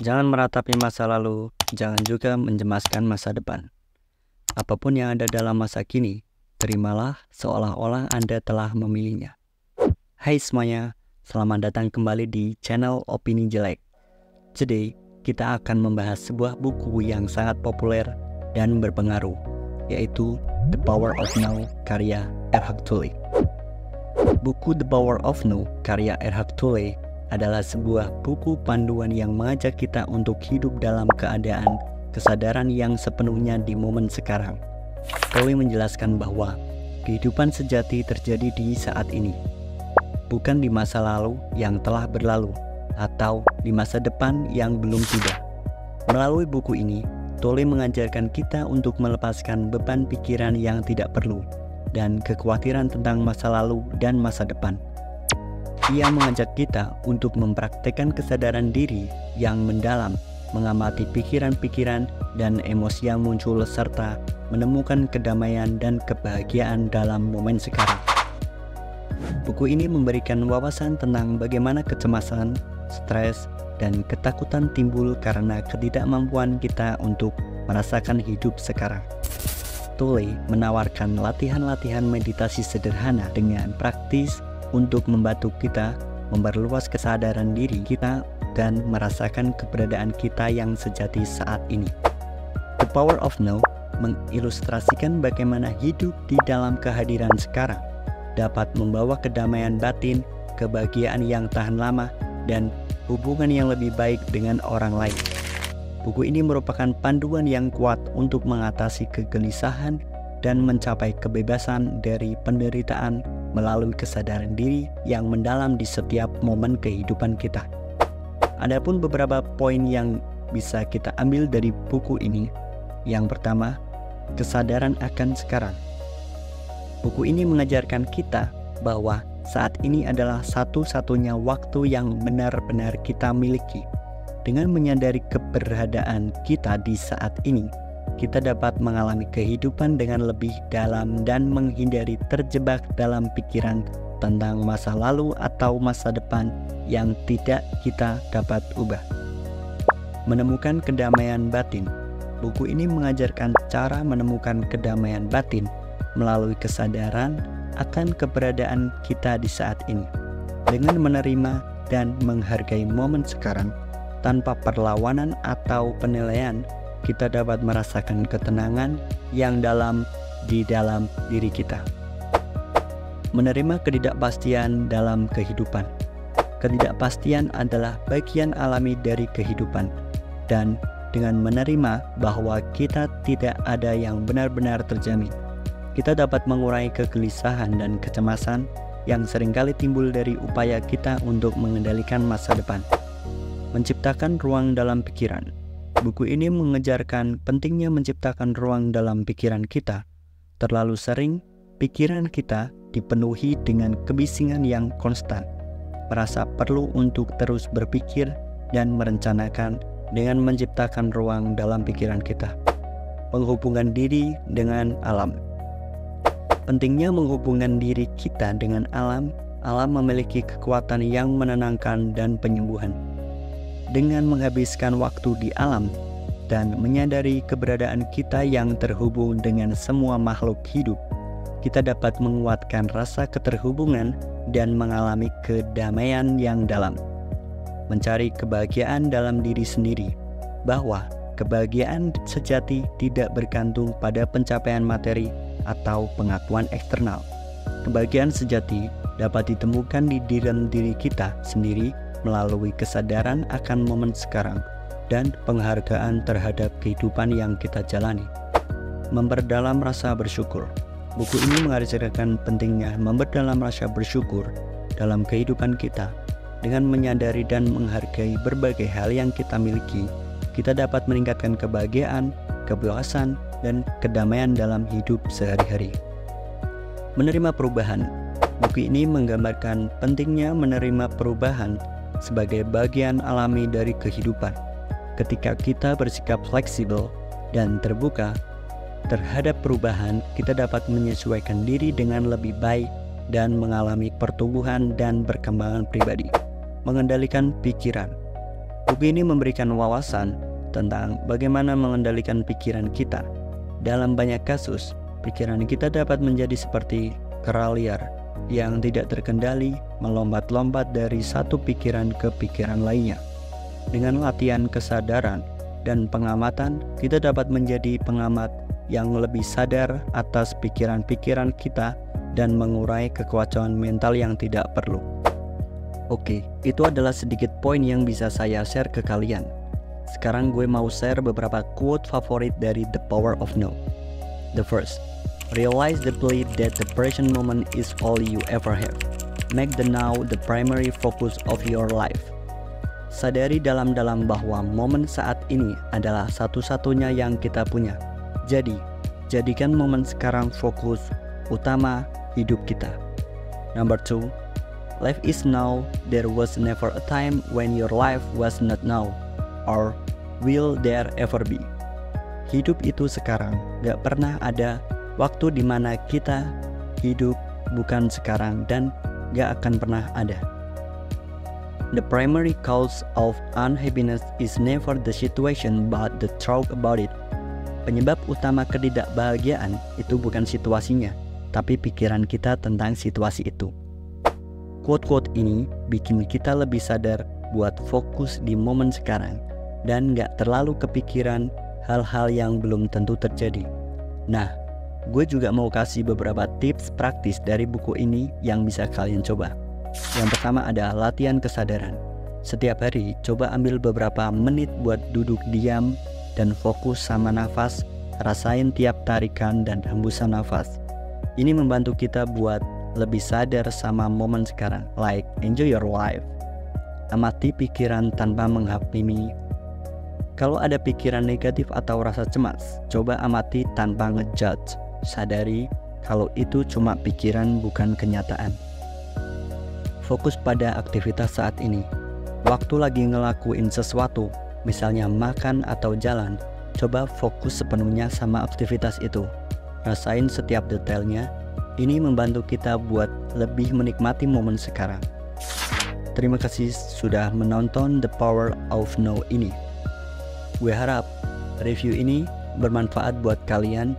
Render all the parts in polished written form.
Jangan meratapi masa lalu, jangan juga mencemaskan masa depan. Apapun yang ada dalam masa kini, terimalah seolah-olah Anda telah memilihnya. Hai semuanya, selamat datang kembali di channel Opini Jelek. Today, kita akan membahas sebuah buku yang sangat populer dan berpengaruh, yaitu The Power of Now karya Eckhart Tolle. Buku The Power of Now karya Eckhart Tolle adalah sebuah buku panduan yang mengajak kita untuk hidup dalam keadaan kesadaran yang sepenuhnya di momen sekarang. Tolle menjelaskan bahwa kehidupan sejati terjadi di saat ini, bukan di masa lalu yang telah berlalu atau di masa depan yang belum tiba. Melalui buku ini, Tolle mengajarkan kita untuk melepaskan beban pikiran yang tidak perlu dan kekhawatiran tentang masa lalu dan masa depan. Ia mengajak kita untuk mempraktekkan kesadaran diri yang mendalam, mengamati pikiran-pikiran dan emosi yang muncul, serta menemukan kedamaian dan kebahagiaan dalam momen sekarang. Buku ini memberikan wawasan tentang bagaimana kecemasan, stres, dan ketakutan timbul karena ketidakmampuan kita untuk merasakan hidup sekarang. Tolle menawarkan latihan-latihan meditasi sederhana dengan praktis untuk membantu kita memperluas kesadaran diri kita dan merasakan keberadaan kita yang sejati saat ini. The Power of Now mengilustrasikan bagaimana hidup di dalam kehadiran sekarang dapat membawa kedamaian batin, kebahagiaan yang tahan lama, dan hubungan yang lebih baik dengan orang lain. Buku ini merupakan panduan yang kuat untuk mengatasi kegelisahan dan mencapai kebebasan dari penderitaan melalui kesadaran diri yang mendalam di setiap momen kehidupan kita. Adapun beberapa poin yang bisa kita ambil dari buku ini. Yang pertama, kesadaran akan sekarang. Buku ini mengajarkan kita bahwa saat ini adalah satu-satunya waktu yang benar-benar kita miliki. Dengan menyadari keberadaan kita di saat ini, kita dapat mengalami kehidupan dengan lebih dalam dan menghindari terjebak dalam pikiran tentang masa lalu atau masa depan yang tidak kita dapat ubah. Menemukan kedamaian batin. Buku ini mengajarkan cara menemukan kedamaian batin melalui kesadaran akan keberadaan kita di saat ini. Dengan menerima dan menghargai momen sekarang tanpa perlawanan atau penilaian, kita dapat merasakan ketenangan yang dalam di dalam diri kita. Menerima ketidakpastian dalam kehidupan. Ketidakpastian adalah bagian alami dari kehidupan, dan dengan menerima bahwa kita tidak ada yang benar-benar terjamin, kita dapat mengurangi kegelisahan dan kecemasan yang seringkali timbul dari upaya kita untuk mengendalikan masa depan. Menciptakan ruang dalam pikiran. Buku ini mengejarkan pentingnya menciptakan ruang dalam pikiran kita. Terlalu sering, pikiran kita dipenuhi dengan kebisingan yang konstan, merasa perlu untuk terus berpikir dan merencanakan. Dengan menciptakan ruang dalam pikiran kita. Menghubungkan diri dengan alam. Pentingnya menghubungkan diri kita dengan alam. Alam memiliki kekuatan yang menenangkan dan penyembuhan. Dengan menghabiskan waktu di alam dan menyadari keberadaan kita yang terhubung dengan semua makhluk hidup, kita dapat menguatkan rasa keterhubungan dan mengalami kedamaian yang dalam. Mencari kebahagiaan dalam diri sendiri, bahwa kebahagiaan sejati tidak bergantung pada pencapaian materi atau pengakuan eksternal. Kebahagiaan sejati dapat ditemukan di dalam diri kita sendiri melalui kesadaran akan momen sekarang dan penghargaan terhadap kehidupan yang kita jalani. Memperdalam rasa bersyukur. Buku ini mengajarkan pentingnya memperdalam rasa bersyukur dalam kehidupan kita. Dengan menyadari dan menghargai berbagai hal yang kita miliki, kita dapat meningkatkan kebahagiaan, kepuasan, dan kedamaian dalam hidup sehari-hari. Menerima perubahan. Buku ini menggambarkan pentingnya menerima perubahan sebagai bagian alami dari kehidupan. Ketika kita bersikap fleksibel dan terbuka terhadap perubahan, kita dapat menyesuaikan diri dengan lebih baik dan mengalami pertumbuhan dan perkembangan pribadi. Mengendalikan pikiran. Buku ini memberikan wawasan tentang bagaimana mengendalikan pikiran kita. Dalam banyak kasus, pikiran kita dapat menjadi seperti kera liar yang tidak terkendali, melompat-lompat dari satu pikiran ke pikiran lainnya. Dengan latihan kesadaran dan pengamatan, kita dapat menjadi pengamat yang lebih sadar atas pikiran-pikiran kita dan mengurai kekacauan mental yang tidak perlu. Oke, itu adalah sedikit poin yang bisa saya share ke kalian. Sekarang gue mau share beberapa quote favorit dari The Power of No. The first, realize deeply that the present moment is all you ever have. Make the now the primary focus of your life. Sadari dalam-dalam bahwa momen saat ini adalah satu-satunya yang kita punya. Jadi, jadikan momen sekarang fokus utama hidup kita. Number 2, life is now. There was never a time when your life was not now, or will there ever be. Hidup itu sekarang, gak pernah ada waktu di mana kita hidup bukan sekarang dan gak akan pernah ada. The primary cause of unhappiness is never the situation but the thought about it. Penyebab utama ketidakbahagiaan itu bukan situasinya, tapi pikiran kita tentang situasi itu. Quote-quote ini bikin kita lebih sadar buat fokus di momen sekarang dan gak terlalu kepikiran hal-hal yang belum tentu terjadi. Nah, gue juga mau kasih beberapa tips praktis dari buku ini yang bisa kalian coba. Yang pertama ada latihan kesadaran. Setiap hari coba ambil beberapa menit buat duduk diam dan fokus sama nafas, rasain tiap tarikan dan hembusan nafas. Ini membantu kita buat lebih sadar sama momen sekarang, like enjoy your life. Amati pikiran tanpa menghakimi. Kalau ada pikiran negatif atau rasa cemas, coba amati tanpa ngejudge. Sadari kalau itu cuma pikiran bukan kenyataan. Fokus pada aktivitas saat ini. Waktu lagi ngelakuin sesuatu, misalnya makan atau jalan, coba fokus sepenuhnya sama aktivitas itu. Rasain setiap detailnya. Ini membantu kita buat lebih menikmati momen sekarang. Terima kasih sudah menonton The Power of No ini. Gue harap review ini bermanfaat buat kalian.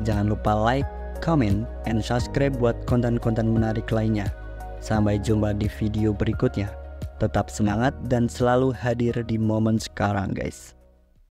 Jangan lupa like, comment, and subscribe buat konten-konten menarik lainnya. Sampai jumpa di video berikutnya. Tetap semangat dan selalu hadir di momen sekarang, guys.